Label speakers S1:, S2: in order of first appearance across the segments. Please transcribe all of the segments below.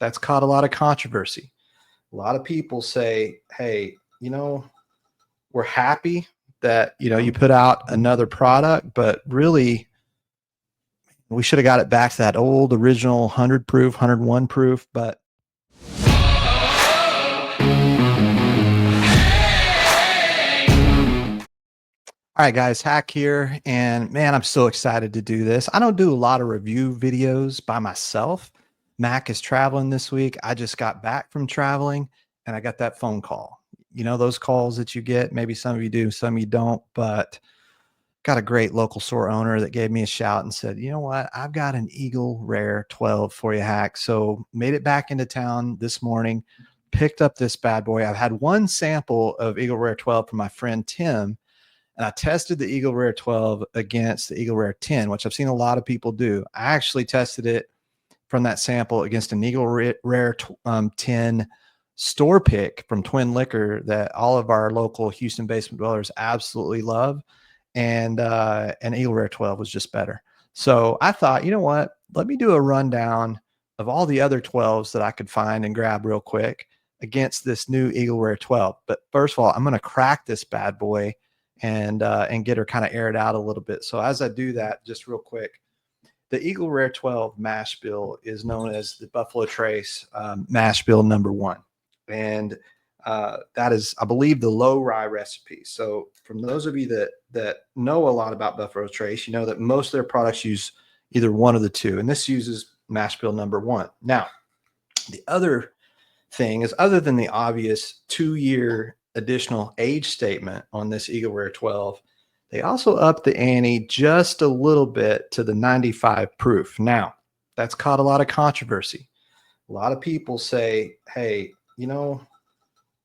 S1: that's caught a lot of controversy. A lot of people say, hey, we're happy that, you put out another product, but really we should have got it back to that old original 100 proof, 101 proof. But all right, guys, Hack here. And man, I'm so excited to do this. I don't do a lot of review videos by myself. Mac is traveling this week. I just got back from traveling and I got that phone call. Those calls that you get, maybe some of you do, some of you don't, but got a great local store owner that gave me a shout and said, you know what, I've got an Eagle Rare 12 for you, Hack. So made it back into town this morning, picked up this bad boy. I've had one sample of Eagle Rare 12 from my friend Tim, and I tested the Eagle Rare 12 against the Eagle Rare 10, which I've seen a lot of people do. I actually tested it from that sample against an Eagle Rare 10 store pick from Twin Liquor that all of our local Houston basement dwellers absolutely love. And Eagle Rare 12 was just better. So I thought, you know what, let me do a rundown of all the other 12s that I could find and grab real quick against this new Eagle Rare 12. But first of all, I'm going to crack this bad boy and get her kind of aired out a little bit. So as I do that, just real quick, the Eagle Rare 12 mash bill is known as the Buffalo Trace mash bill #1. And that is, I believe, the low rye recipe. So from those of you that know a lot about Buffalo Trace, you know that most of their products use either one of the two. And this uses mash bill #1. Now, the other thing is, other than the obvious 2-year additional age statement on this Eagle Rare 12, they also upped the ante just a little bit to the 95 proof. Now, that's caught a lot of controversy. A lot of people say, hey,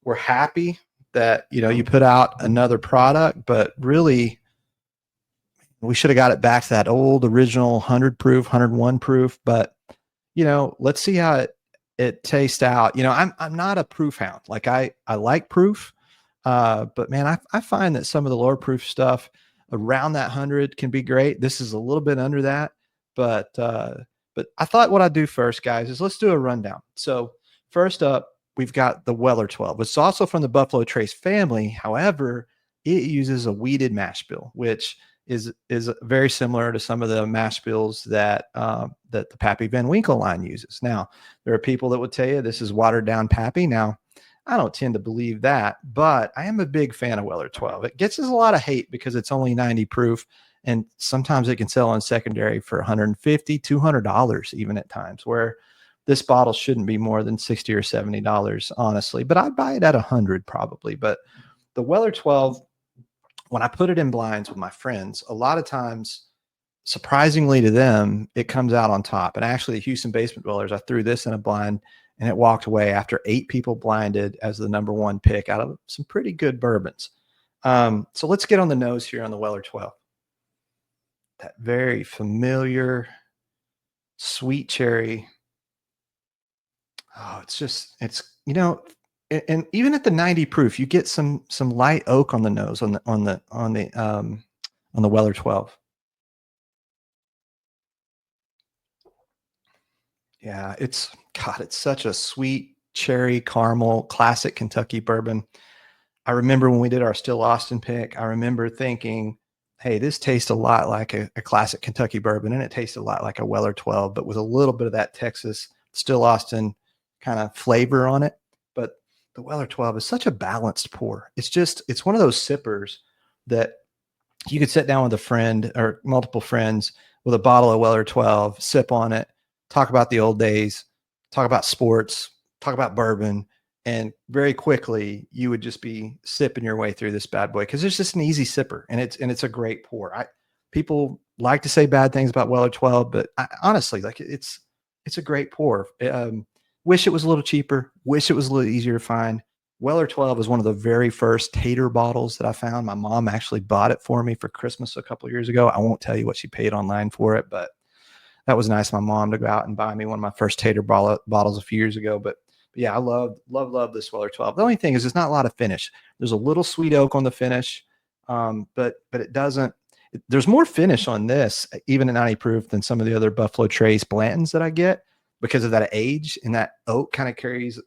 S1: we're happy that, you put out another product, but really we should have got it back to that old original 100 proof, 101 proof. But, let's see how it tastes out. I'm not a proof hound. Like I like proof. But man, I find that some of the lower proof stuff around that 100 can be great. This is a little bit under that, but I thought what I'd do first, guys, is let's do a rundown. So first up, we've got the Weller 12. It's also from the Buffalo Trace family. However, it uses a wheated mash bill, which is very similar to some of the mash bills that that the Pappy Van Winkle line uses. Now, there are people that would tell you this is watered down Pappy. Now, I don't tend to believe that, but I am a big fan of Weller 12. It gets us a lot of hate because it's only 90 proof, and sometimes it can sell on secondary for $150, $200 even at times, where this bottle shouldn't be more than $60 or $70, honestly, but I'd buy it at 100 probably. But the Weller 12, when I put it in blinds with my friends, a lot of times, surprisingly to them, it comes out on top. And actually, the Houston basement dwellers, I threw this in a blind and it walked away after 8 people blinded as the #1 pick out of some pretty good bourbons. So let's get on the nose here on the Weller 12. That very familiar sweet cherry. Oh, and even at the 90 proof, you get some light oak on the nose on the Weller 12. Yeah, it's such a sweet cherry caramel classic Kentucky bourbon. I remember when we did our Still Austin pick, I remember thinking, hey, this tastes a lot like a classic Kentucky bourbon, and it tasted a lot like a Weller 12, but with a little bit of that Texas Still Austin kind of flavor on it. But the Weller 12 is such a balanced pour. It's one of those sippers that you could sit down with a friend or multiple friends with a bottle of Weller 12, sip on it, talk about the old days, talk about sports, talk about bourbon, and very quickly you would just be sipping your way through this bad boy because it's just an easy sipper and it's a great pour. People like to say bad things about Weller 12, but honestly, like it's a great pour. Wish it was a little cheaper. Wish it was a little easier to find. Weller 12 is one of the very first tater bottles that I found. My mom actually bought it for me for Christmas a couple of years ago. I won't tell you what she paid online for it, but that was nice of my mom to go out and buy me one of my first tater bottles a few years ago. But yeah, I love this Weller 12. The only thing is there's not a lot of finish. There's a little sweet oak on the finish, but it doesn't. There's more finish on this, even at 90 proof, than some of the other Buffalo Trace Blantons that I get. because of that age, and that oak kind of carries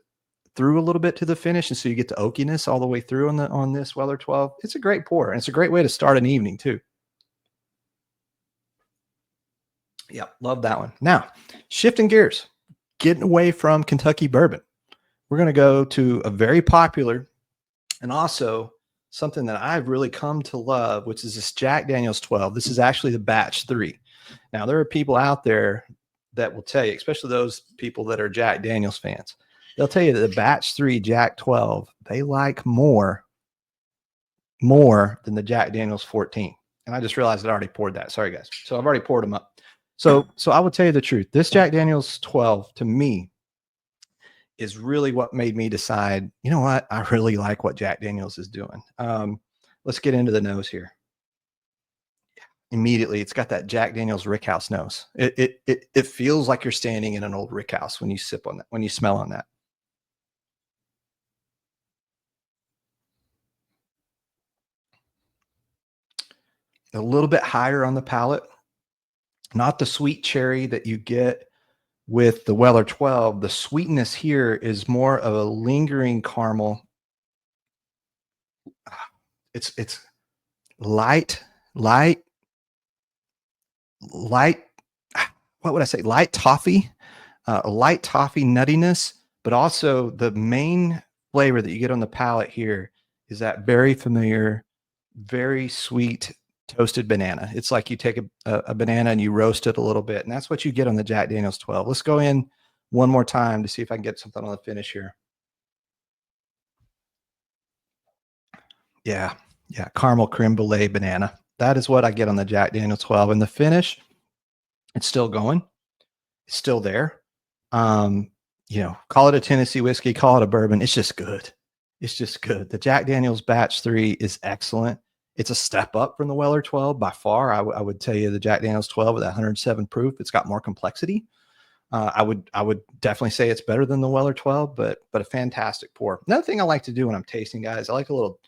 S1: through a little bit to the finish, and so you get the oakiness all the way through on this Weller 12. It's a great pour, and it's a great way to start an evening too. Yeah, love that one. Now, shifting gears, getting away from Kentucky bourbon, we're going to go to a very popular and also something that I've really come to love, which is this Jack Daniel's 12. This is actually the batch 3. Now, there are people out there that will tell you, especially those people that are Jack Daniel's fans, they'll tell you that the batch 3 Jack 12, they like more than the Jack Daniel's 14. And I just realized I already poured that. Sorry, guys. So I've already poured them up. So I will tell you the truth. This Jack Daniel's 12 to me is really what made me decide, you know what? I really like what Jack Daniel's is doing. Let's get into the nose here. Immediately, it's got that Jack Daniel's Rickhouse nose. It feels like you're standing in an old Rickhouse when you sip on that, when you smell on that. A little bit higher on the palate. Not the sweet cherry that you get with the Weller 12. The sweetness here is more of a lingering caramel. It's light, what would I say? Light toffee, light toffee nuttiness, but also the main flavor that you get on the palate here is that very familiar, very sweet toasted banana. It's like you take a banana and you roast it a little bit, and that's what you get on the Jack Daniel's 12. Let's go in one more time to see if I can get something on the finish here. Yeah, caramel creme brulee banana. That is what I get on the Jack Daniel's 12. And the finish, it's still going. It's still there. Call it a Tennessee whiskey, call it a bourbon. It's just good. It's just good. The Jack Daniel's Batch 3 is excellent. It's a step up from the Weller 12 by far. I would tell you the Jack Daniel's 12 with that 107 proof, it's got more complexity. I would definitely say it's better than the Weller 12, but a fantastic pour. Another thing I like to do when I'm tasting, guys, I like a little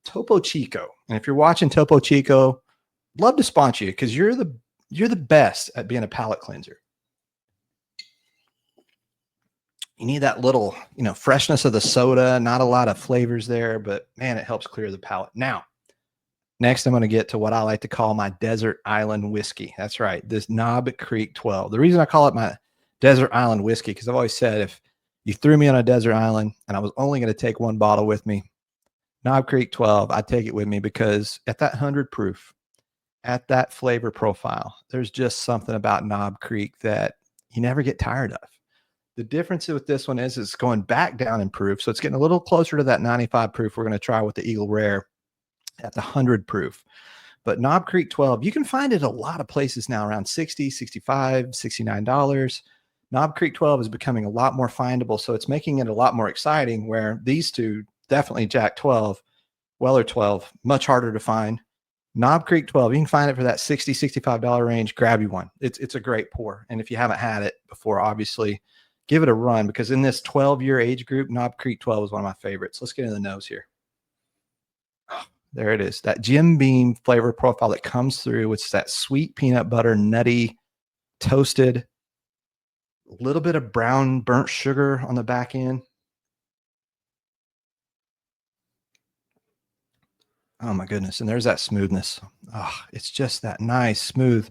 S1: Topo Chico. And if you're watching Topo Chico, love to sponsor you because you're the best at being a palate cleanser. You need that little, freshness of the soda, not a lot of flavors there, but man, it helps clear the palate. Now, next, I'm going to get to what I like to call my desert island whiskey. That's right, this Knob Creek 12. The reason I call it my desert island whiskey, because I've always said if you threw me on a desert island and I was only going to take one bottle with me, Knob Creek 12, I'd take it with me because at that 100 proof, at that flavor profile, there's just something about Knob Creek that you never get tired of. The difference with this one is it's going back down in proof. So it's getting a little closer to that 95 proof we're going to try with the Eagle Rare at the 100 proof. But Knob Creek 12, you can find it a lot of places now around $60, $65, $69. Knob Creek 12 is becoming a lot more findable. So it's making it a lot more exciting where these two, definitely Jack 12, Weller 12, much harder to find. Knob Creek 12, you can find it for that $60, $65 range. Grab you one. It's a great pour. And if you haven't had it before, obviously, give it a run because in this 12-year age group, Knob Creek 12 is one of my favorites. Let's get in the nose here. Oh, there it is. That Jim Beam flavor profile that comes through. It's that sweet peanut butter, nutty, toasted, a little bit of brown burnt sugar on the back end. Oh my goodness. And there's that smoothness. Oh, it's just that nice, smooth,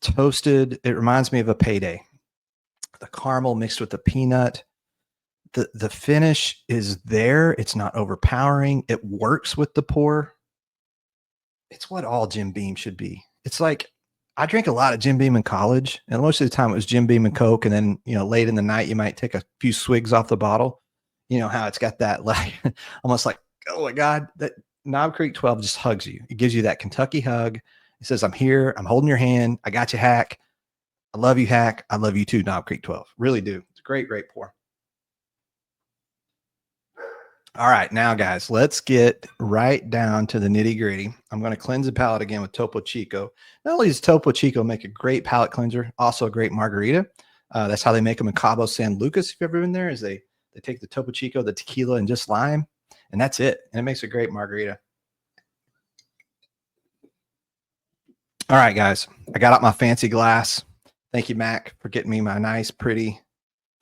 S1: toasted. It reminds me of a payday. The caramel mixed with the peanut. The finish is there. It's not overpowering. It works with the pour. It's what all Jim Beam should be. It's like I drank a lot of Jim Beam in college, and most of the time it was Jim Beam and Coke. And then, late in the night, you might take a few swigs off the bottle. You know how it's got that like almost like, oh my God, that Knob Creek 12 just hugs you. It gives you that Kentucky hug. It says, I'm here. I'm holding your hand. I got you, Hack. I love you, Hack. I love you too, Knob Creek 12. Really do. It's a great, great pour. All right, now, guys, let's get right down to the nitty gritty. I'm going to cleanse the palate again with Topo Chico. Not only does Topo Chico make a great palate cleanser, also a great margarita. That's how they make them in Cabo San Lucas. If you've ever been there, is they take the Topo Chico, the tequila, and just lime, and that's it. And it makes a great margarita. All right, guys, I got out my fancy glass. Thank you, Mac, for getting me my nice, pretty,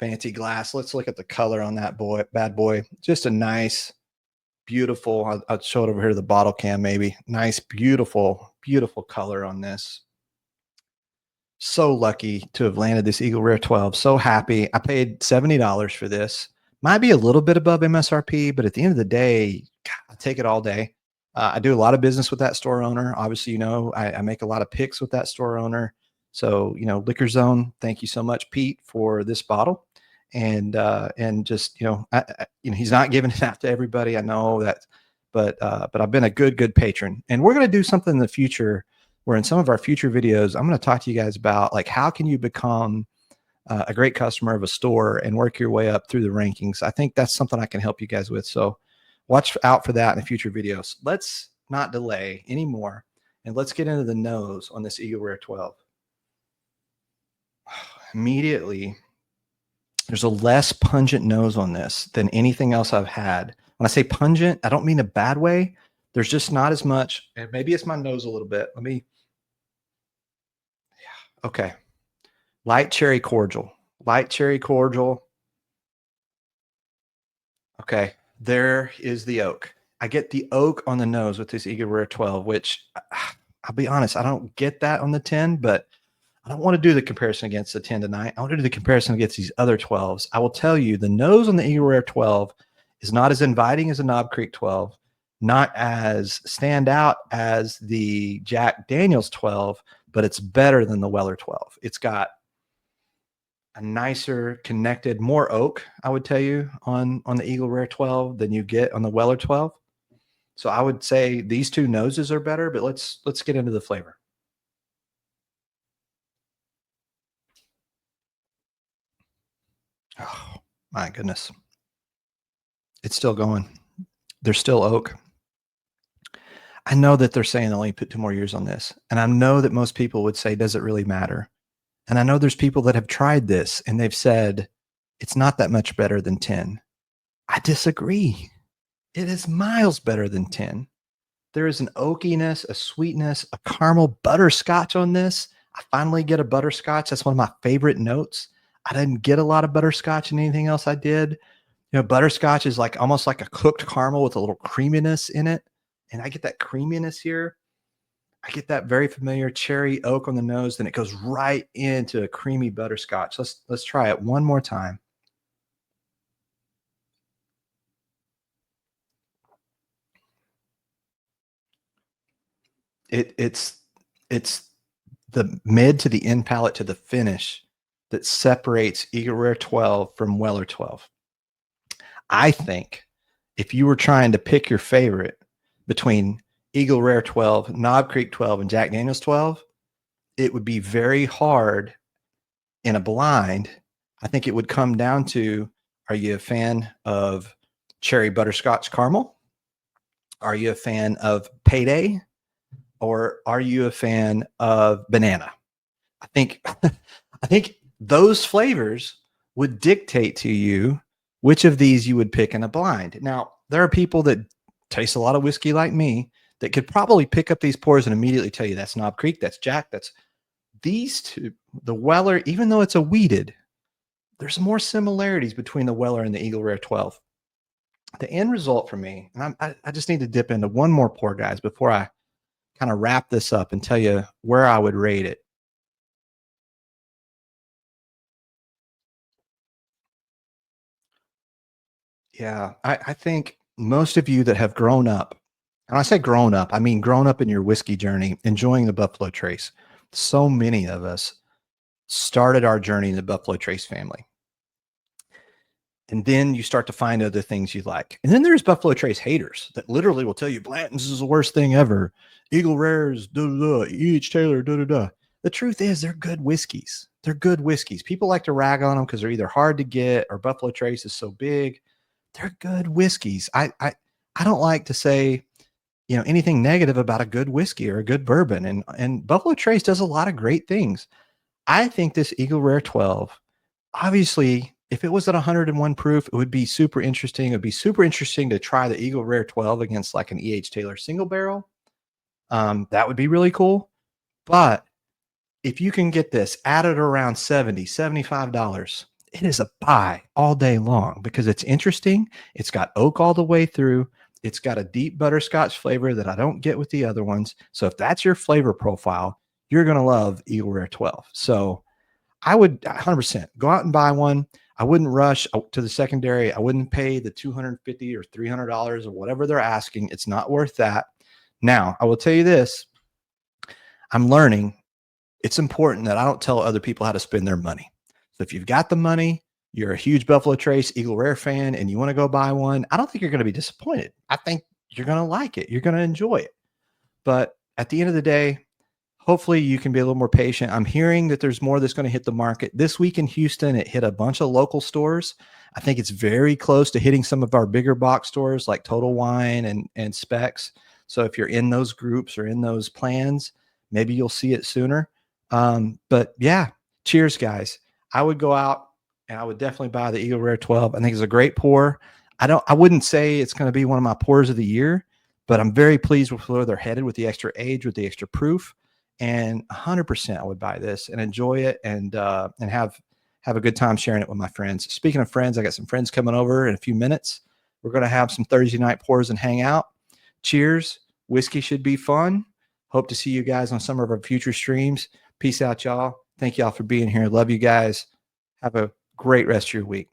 S1: fancy glass. Let's look at the color on that bad boy. Just a nice, beautiful. I'll show it over here to the bottle cam, maybe. Nice, beautiful, beautiful color on this. So lucky to have landed this Eagle Rare 12. So happy. I paid $70 for this. Might be a little bit above MSRP, but at the end of the day, God, I take it all day. I do a lot of business with that store owner. Obviously, I make a lot of picks with that store owner. So, Liquor Zone, thank you so much, Pete, for this bottle. And just, he's not giving it out to everybody. I know that, but I've been a good patron. And we're going to do something in the future where in some of our future videos, I'm going to talk to you guys about like how can you become a great customer of a store and work your way up through the rankings. I think that's something I can help you guys with. So watch out for that in the future videos. Let's not delay anymore, and let's get into the nose on this Eagle Rare 12. Immediately, there's a less pungent nose on this than anything else I've had. When I say pungent, I don't mean a bad way. There's just not as much, and maybe it's my nose a little bit. Okay. Light cherry cordial. Light cherry cordial. Okay. There is the oak. I get the oak on the nose with this Eagle Rare 12, which I'll be honest, I don't get that on the 10, but I don't want to do the comparison against the 10 tonight. I want to do the comparison against these other 12s. I will tell you the nose on the Eagle Rare 12 is not as inviting as a Knob Creek 12, not as stand out as the Jack Daniels 12, but it's better than the Weller 12. It's got a nicer connected, more oak, I would tell you, on the Eagle Rare 12 than you get on the Weller 12. So I would say these two noses are better, but let's get into the flavor. Oh my goodness. It's still going. There's still oak. I know that they're saying they only put 2 more years on this. And I know that most people would say, does it really matter? And I know there's people that have tried this and they've said, it's not that much better than 10. I disagree. It is miles better than 10. There is an oakiness, a sweetness, a caramel butterscotch on this. I finally get a butterscotch. That's one of my favorite notes. I didn't get a lot of butterscotch in anything else I did. Butterscotch is like almost like a cooked caramel with a little creaminess in it. And I get that creaminess here. I get that very familiar cherry oak on the nose, then it goes right into a creamy butterscotch. Let's try it one more time. It's the mid to the end palate to the finish that separates Eagle Rare 12 from Weller 12. I think if you were trying to pick your favorite between Eagle Rare 12, Knob Creek 12, and Jack Daniels 12, it would be very hard in a blind. I think it would come down to, are you a fan of cherry butterscotch caramel? Are you a fan of payday? Or are you a fan of banana? I think I think those flavors would dictate to you which of these you would pick in a blind. Now, there are people that taste a lot of whiskey like me that could probably pick up these pours and immediately tell you that's Knob Creek, that's Jack, that's these two. The Weller, even though it's a wheated, there's more similarities between the Weller and the Eagle Rare 12. The end result for me, and I just need to dip into one more pour, guys, before I kind of wrap this up and tell you where I would rate it. Yeah, I think most of you that have grown up, and I say grown up, I mean grown up in your whiskey journey, enjoying the Buffalo Trace. So many of us started our journey in the Buffalo Trace family. And then you start to find other things you like. And then there's Buffalo Trace haters that literally will tell you Blanton's is the worst thing ever. Eagle Rares, da da da, E.H. Taylor, da da da. The truth is they're good whiskeys. They're good whiskeys. People like to rag on them because they're either hard to get or Buffalo Trace is so big. They're good whiskeys. I don't like to say, anything negative about a good whiskey or a good bourbon. And Buffalo Trace does a lot of great things. I think this Eagle Rare 12, obviously, if it was at 101 proof, it would be super interesting. It would be super interesting to try the Eagle Rare 12 against like an E.H. Taylor single barrel. That would be really cool. But If you can get this at it around 70, $75, it is a buy all day long because it's interesting. It's got oak all the way through. It's got a deep butterscotch flavor that I don't get with the other ones. So if that's your flavor profile, you're going to love Eagle Rare 12. So I would 100% go out and buy one. I wouldn't rush to the secondary. I wouldn't pay the $250 or $300 or whatever they're asking. It's not worth that. Now, I will tell you this. I'm learning it's important that I don't tell other people how to spend their money. So if you've got the money, you're a huge Buffalo Trace Eagle Rare fan, and you want to go buy one, I don't think you're going to be disappointed. I think you're going to like it. You're going to enjoy it. But at the end of the day, hopefully you can be a little more patient. I'm hearing that there's more that's going to hit the market. This week in Houston, it hit a bunch of local stores. I think it's very close to hitting some of our bigger box stores like Total Wine and Specs. So if you're in those groups or in those plans, maybe you'll see it sooner. But yeah, cheers, guys. I would go out and I would definitely buy the Eagle Rare 12. I think it's a great pour. I wouldn't say it's going to be one of my pours of the year, but I'm very pleased with where they're headed with the extra age, with the extra proof. And 100% I would buy this and enjoy it and have a good time sharing it with my friends. Speaking of friends, I got some friends coming over in a few minutes. We're going to have some Thursday night pours and hang out. Cheers. Whiskey should be fun. Hope to see you guys on some of our future streams. Peace out, y'all. Thank y'all for being here. Love you guys. Have a great rest of your week.